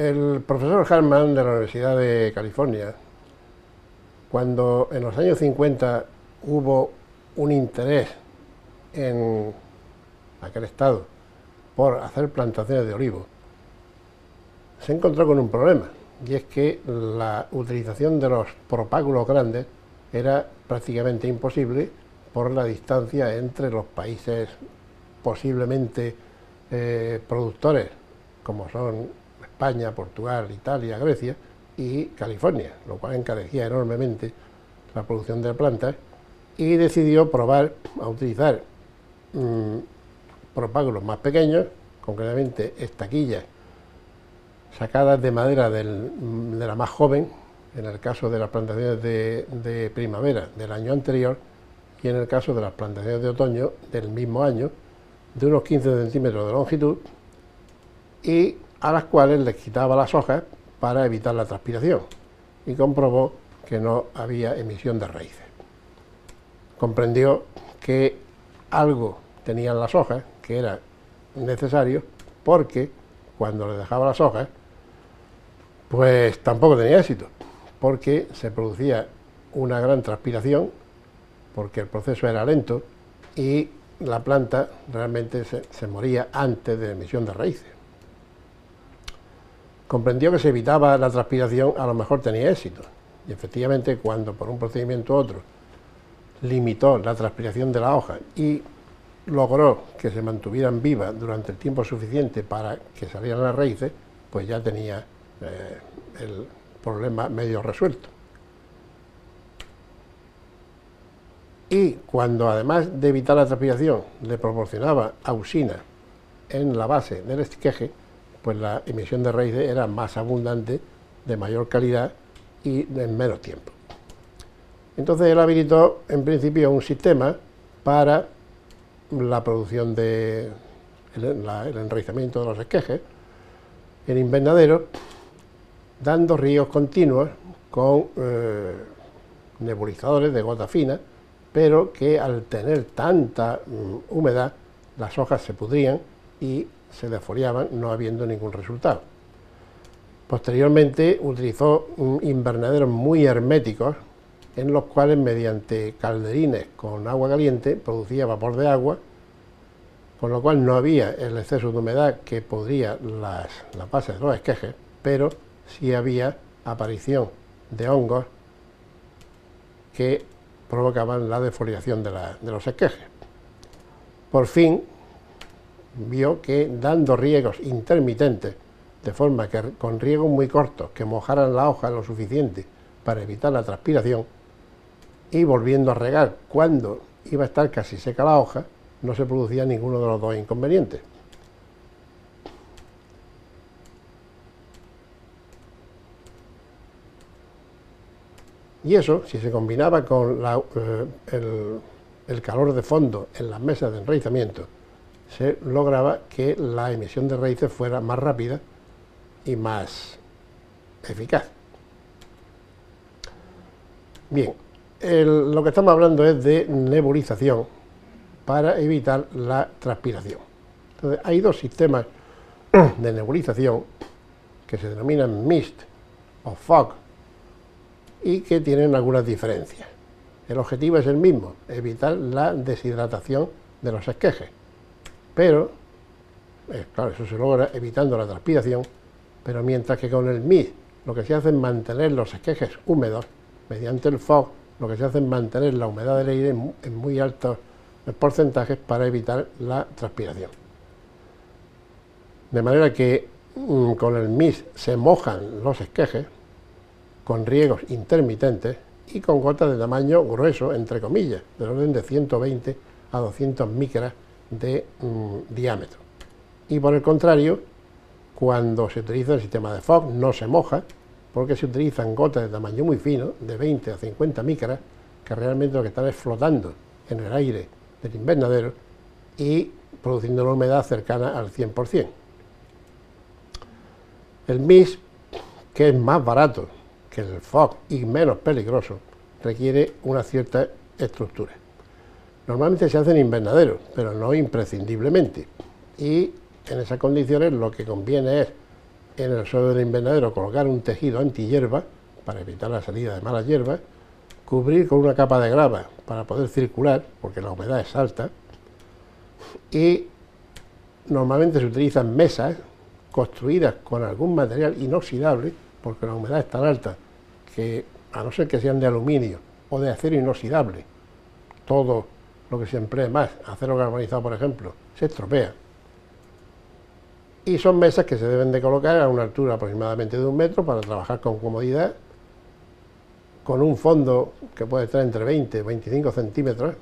el profesor Hartman de la Universidad de California, cuando en los años 50 hubo un interés en aquel estado por hacer plantaciones de olivo, se encontró con un problema, y es que la utilización de los propágulos grandes era prácticamente imposible por la distancia entre los países posiblemente productores, como son España, Portugal, Italia, Grecia y California, lo cual encarecía enormemente la producción de plantas, y decidió probar a utilizar propágulos más pequeños, concretamente estaquillas sacadas de madera de la más joven, en el caso de las plantaciones de primavera del año anterior, y en el caso de las plantaciones de otoño del mismo año, de unos 15 centímetros de longitud, y a las cuales les quitaba las hojas para evitar la transpiración, y comprobó que no había emisión de raíces. Comprendió que algo tenían las hojas que era necesario, porque cuando le dejaba las hojas, pues tampoco tenía éxito, porque se producía una gran transpiración, porque el proceso era lento y la planta realmente se moría antes de la emisión de raíces. Comprendió que si evitaba la transpiración, a lo mejor tenía éxito, y efectivamente cuando por un procedimiento u otro limitó la transpiración de la hoja y logró que se mantuvieran vivas durante el tiempo suficiente para que salieran las raíces, pues ya tenía el problema medio resuelto. Y cuando además de evitar la transpiración le proporcionaba auxina en la base del esqueje, pues la emisión de raíces era más abundante, de mayor calidad y en menos tiempo. Entonces él habilitó en principio un sistema para la producción el enraizamiento de los esquejes en invernadero, dando riegos continuos con nebulizadores de gota fina, pero que al tener tanta humedad las hojas se pudrían y se defoliaban, no habiendo ningún resultado. Posteriormente utilizó invernaderos muy herméticos, en los cuales mediante calderines con agua caliente producía vapor de agua, con lo cual no había el exceso de humedad que podría las bases de los esquejes, pero sí había aparición de hongos que provocaban la defoliación de los esquejes. Por fin vio que dando riegos intermitentes, de forma que con riegos muy cortos que mojaran la hoja lo suficiente para evitar la transpiración, y volviendo a regar cuando iba a estar casi seca la hoja, no se producía ninguno de los dos inconvenientes. Y eso, si se combinaba con el calor de fondo en las mesas de enraizamiento, se lograba que la emisión de raíces fuera más rápida y más eficaz. Bien, lo que estamos hablando es de nebulización para evitar la transpiración. Entonces, hay dos sistemas de nebulización que se denominan mist o fog y que tienen algunas diferencias. El objetivo es el mismo, evitar la deshidratación de los esquejes, pero, claro, eso se logra evitando la transpiración, pero mientras que con el mist lo que se hace es mantener los esquejes húmedos, mediante el fog lo que se hace es mantener la humedad del aire en muy altos porcentajes para evitar la transpiración. De manera que con el mist se mojan los esquejes con riegos intermitentes y con gotas de tamaño grueso, entre comillas, del orden de 120 a 200 micras de diámetro. Y por el contrario, cuando se utiliza el sistema de fog no se moja, porque se utilizan gotas de tamaño muy fino, de 20 a 50 micras, que realmente lo que están es flotando en el aire del invernadero y produciendo una humedad cercana al 100%. El mist, que es más barato que el fog y menos peligroso, requiere una cierta estructura. Normalmente se hace en invernadero, pero no imprescindiblemente, y en esas condiciones lo que conviene es en el suelo del invernadero colocar un tejido antihierba para evitar la salida de malas hierbas, cubrir con una capa de grava para poder circular, porque la humedad es alta, y normalmente se utilizan mesas construidas con algún material inoxidable, porque la humedad es tan alta que, a no ser que sean de aluminio o de acero inoxidable, todo lo que se emplee más, acero galvanizado por ejemplo, se estropea. Y son mesas que se deben de colocar a una altura aproximadamente de 1 metro para trabajar con comodidad, con un fondo que puede estar entre 20 y 25 centímetros,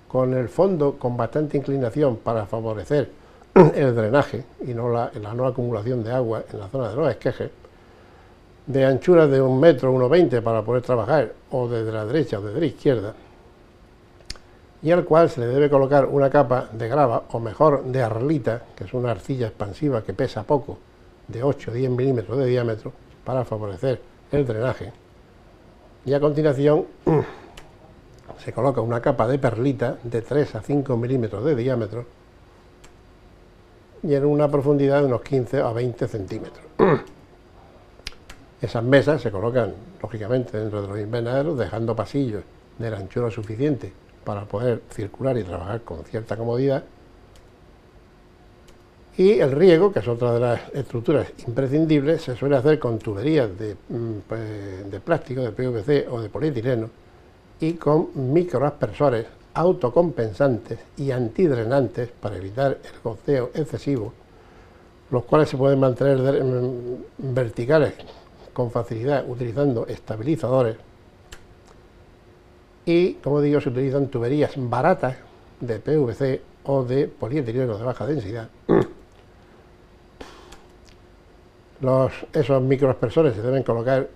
con el fondo con bastante inclinación para favorecer el drenaje y no la no acumulación de agua en la zona de los esquejes, de anchura de 1 metro, 1,20 para poder trabajar, o desde la derecha o desde la izquierda, y al cual se le debe colocar una capa de grava, o mejor de arlita, que es una arcilla expansiva que pesa poco, de 8 o 10 milímetros de diámetro, para favorecer el drenaje. Y a continuación se coloca una capa de perlita de 3 a 5 milímetros de diámetro y en una profundidad de unos 15 a 20 centímetros. Esas mesas se colocan, lógicamente, dentro de los invernaderos, dejando pasillos de la anchura suficiente para poder circular y trabajar con cierta comodidad. Y el riego, que es otra de las estructuras imprescindibles, se suele hacer con tuberías de plástico, de PVC o de polietileno, y con microaspersores autocompensantes y antidrenantes para evitar el goteo excesivo, los cuales se pueden mantener verticales con facilidad utilizando estabilizadores. Y, como digo, se utilizan tuberías baratas de PVC o de polietileno de baja densidad. Esos microaspersores se deben colocar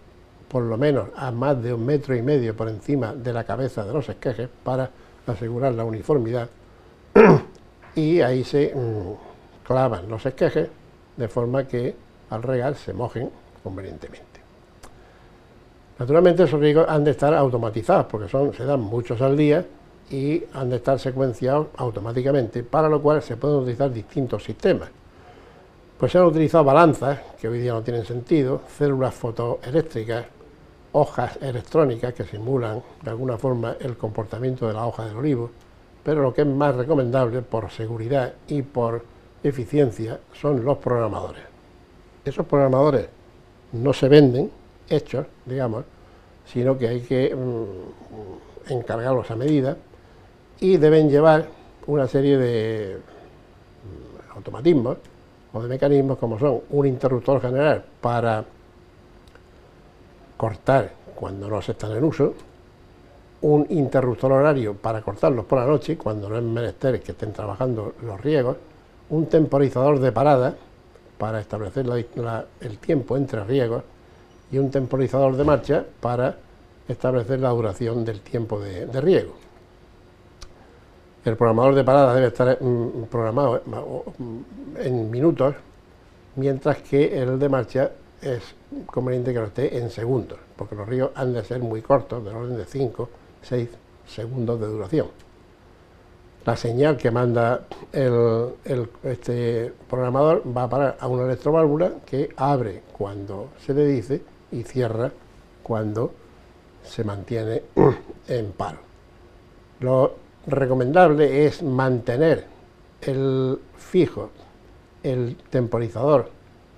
por lo menos a más de 1,5 metros por encima de la cabeza de los esquejes para asegurar la uniformidad, y ahí se clavan los esquejes de forma que al regar se mojen convenientemente. Naturalmente esos riegos han de estar automatizados porque se dan muchos al día y han de estar secuenciados automáticamente, para lo cual se pueden utilizar distintos sistemas. Pues se han utilizado balanzas, que hoy día no tienen sentido, células fotoeléctricas, hojas electrónicas que simulan de alguna forma el comportamiento de la hoja del olivo, pero lo que es más recomendable por seguridad y por eficiencia son los programadores. Esos programadores no se venden hechos, digamos, sino que hay que encargarlos a medida, y deben llevar una serie de automatismos o de mecanismos, como son un interruptor general para cortar cuando no se están en uso, un interruptor horario para cortarlos por la noche cuando no es menester que estén trabajando los riegos, un temporizador de parada para establecer el tiempo entre riegos, y un temporizador de marcha para establecer la duración del tiempo de riego. El programador de parada debe estar programado en minutos, mientras que el de marcha es conveniente que lo esté en segundos, porque los riegos han de ser muy cortos, del orden de 5, 6 segundos de duración. La señal que manda este programador va a parar a una electroválvula que abre cuando se le dice y cierra cuando se mantiene en paro. Lo recomendable es mantener fijo el temporizador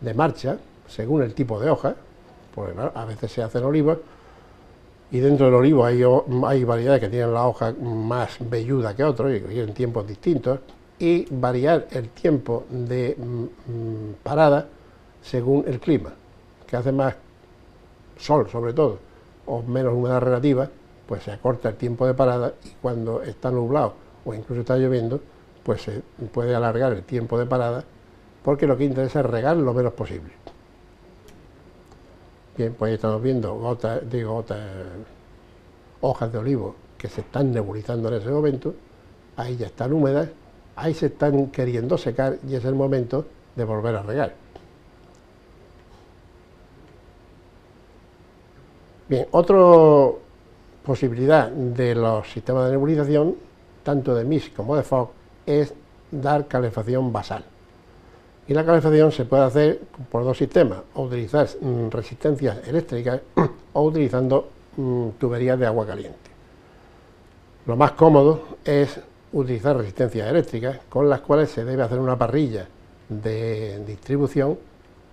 de marcha según el tipo de hoja, porque claro, a veces se hacen olivos y dentro del olivo hay variedades que tienen la hoja más velluda que otros y que tienen tiempos distintos, y variar el tiempo de parada según el clima, que hace más sol sobre todo, o menos humedad relativa, pues se acorta el tiempo de parada, y cuando está nublado o incluso está lloviendo, pues se puede alargar el tiempo de parada, porque lo que interesa es regar lo menos posible. Bien, pues ahí estamos viendo hojas de olivo que se están nebulizando en ese momento, ahí ya están húmedas, ahí se están queriendo secar y es el momento de volver a regar. Bien, otra posibilidad de los sistemas de nebulización, tanto de mist como de fog, es dar calefacción basal. Y la calefacción se puede hacer por dos sistemas, o utilizar resistencias eléctricas o utilizando tuberías de agua caliente. Lo más cómodo es utilizar resistencias eléctricas, con las cuales se debe hacer una parrilla de distribución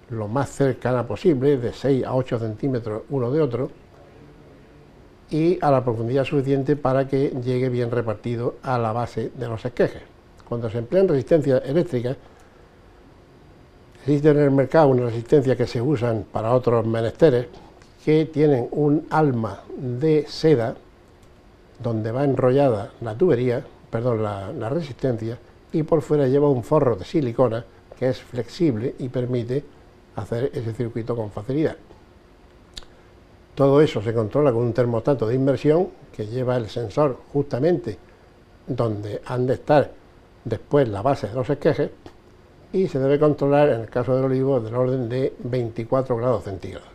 lo más cercana posible, de 6 a 8 centímetros uno de otro, y a la profundidad suficiente para que llegue bien repartido a la base de los esquejes. Cuando se emplean resistencias eléctricas, existe en el mercado una resistencia que se usan para otros menesteres, que tienen un alma de seda donde va enrollada la tubería, perdón, la resistencia, y por fuera lleva un forro de silicona que es flexible y permite hacer ese circuito con facilidad. Todo eso se controla con un termostato de inmersión que lleva el sensor justamente donde han de estar después la base de los esquejes, y se debe controlar, en el caso del olivo, del orden de 24 grados centígrados.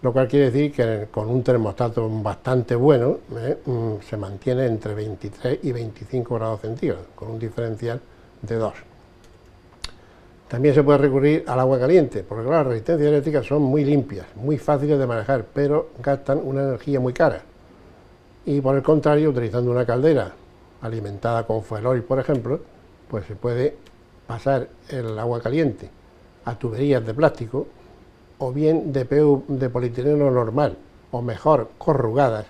Lo cual quiere decir que con un termostato bastante bueno se mantiene entre 23 y 25 grados centígrados, con un diferencial de 2. También se puede recurrir al agua caliente, porque claro, las resistencias eléctricas son muy limpias, muy fáciles de manejar, pero gastan una energía muy cara. Y por el contrario, utilizando una caldera alimentada con fuel oil, por ejemplo, pues se puede pasar el agua caliente a tuberías de plástico, o bien de polietileno normal, o mejor, corrugadas,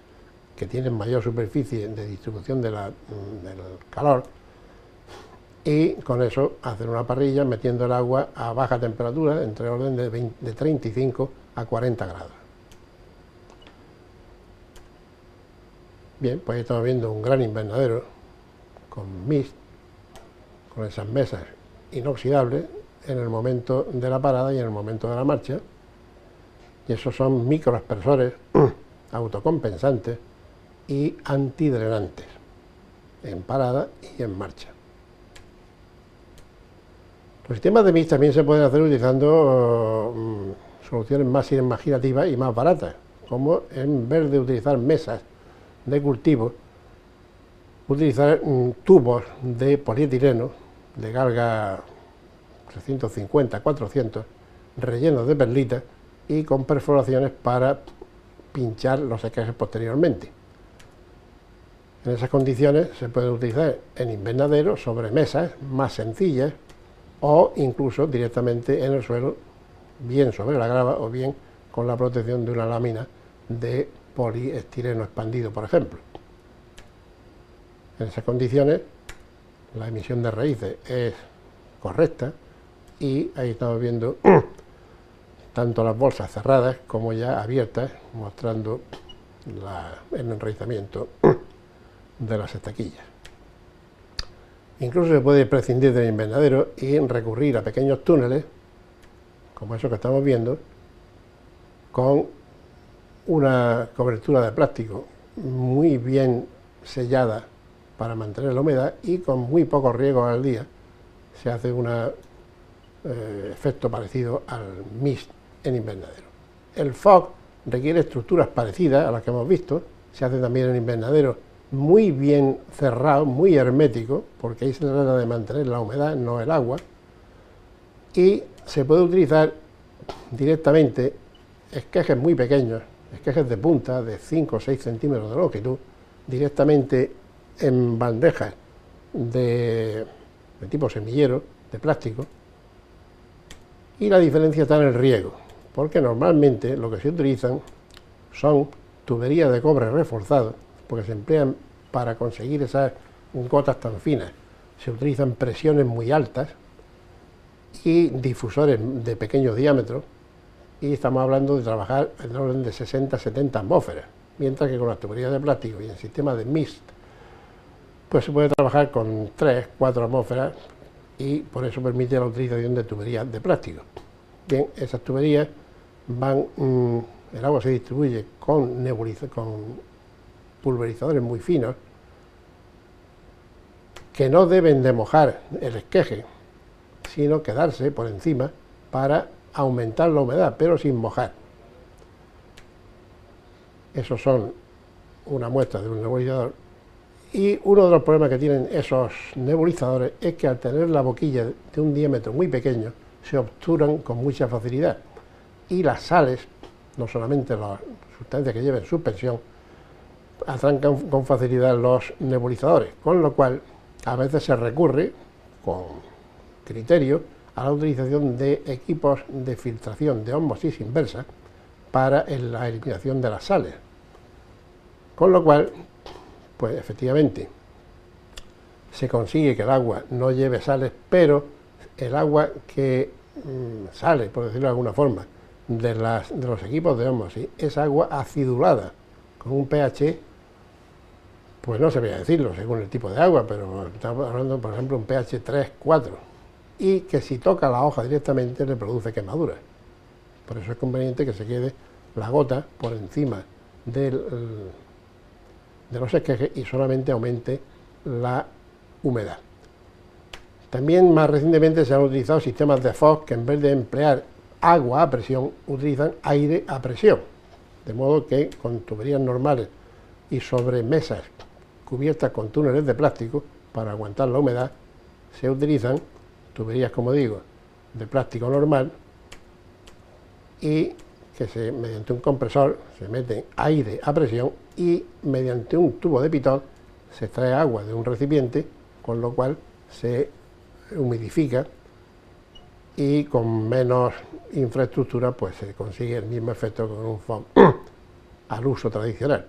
que tienen mayor superficie de distribución del calor, y con eso hacer una parrilla metiendo el agua a baja temperatura, entre orden de 35 a 40 grados. Bien, pues estamos viendo un gran invernadero con mist, con esas mesas inoxidables en el momento de la parada y en el momento de la marcha, y esos son microaspersores autocompensantes y antidrenantes en parada y en marcha. Los sistemas de mist también se pueden hacer utilizando soluciones más imaginativas y más baratas, como en vez de utilizar mesas de cultivo, utilizar tubos de polietileno de galga 350, 400, rellenos de perlitas y con perforaciones para pinchar los esquejes posteriormente. En esas condiciones se puede utilizar en invernadero sobre mesas más sencillas, o incluso directamente en el suelo, bien sobre la grava o bien con la protección de una lámina de poliestireno expandido, por ejemplo. En esas condiciones la emisión de raíces es correcta, y ahí estamos viendo tanto las bolsas cerradas como ya abiertas, mostrando el enraizamiento de las estaquillas. Incluso se puede prescindir del invernadero y recurrir a pequeños túneles, como esos que estamos viendo, con una cobertura de plástico muy bien sellada para mantener la humedad, y con muy pocos riegos al día se hace un efecto parecido al mist en invernadero. El fog requiere estructuras parecidas a las que hemos visto, se hace también en invernadero muy bien cerrado, muy hermético, porque ahí se trata de mantener la humedad, no el agua, y se puede utilizar directamente esquejes muy pequeños, esquejes de punta de 5 o 6 centímetros de longitud, directamente en bandejas de tipo semillero, de plástico, y la diferencia está en el riego, porque normalmente lo que se utilizan son tuberías de cobre reforzado, porque se emplean para conseguir esas gotas tan finas. Se utilizan presiones muy altas y difusores de pequeño diámetro, y estamos hablando de trabajar en el orden de 60-70 atmósferas, mientras que con las tuberías de plástico y el sistema de mist, pues se puede trabajar con 3-4 atmósferas, y por eso permite la utilización de tuberías de plástico. Bien, esas tuberías van, el agua se distribuye con pulverizadores muy finos, que no deben de mojar el esqueje, sino quedarse por encima para aumentar la humedad, pero sin mojar. Esos son una muestra de un nebulizador, Y uno de los problemas que tienen esos nebulizadores es que al tener la boquilla de un diámetro muy pequeño, se obturan con mucha facilidad. Y las sales, no solamente las sustancias que lleven suspensión, atrancan con facilidad los nebulizadores, con lo cual a veces se recurre, con criterio, a la utilización de equipos de filtración de ósmosis inversa para la eliminación de las sales. Con lo cual, pues efectivamente, se consigue que el agua no lleve sales, pero el agua que sale, por decirlo de alguna forma, de los equipos de ósmosis, es agua acidulada, con un pH, pues no sabría decirlo según el tipo de agua, pero estamos hablando, por ejemplo, un pH 3, 4, y que si toca la hoja directamente le produce quemaduras. Por eso es conveniente que se quede la gota por encima de los esquejes y solamente aumente la humedad. También más recientemente se han utilizado sistemas de FOG que en vez de emplear agua a presión utilizan aire a presión, de modo que con tuberías normales y sobre mesas cubiertas con túneles de plástico para aguantar la humedad se utilizan tuberías, como digo, de plástico normal y que mediante un compresor se mete aire a presión y mediante un tubo de pitón se extrae agua de un recipiente, con lo cual se humidifica y con menos infraestructura pues se consigue el mismo efecto con un FOG al uso tradicional.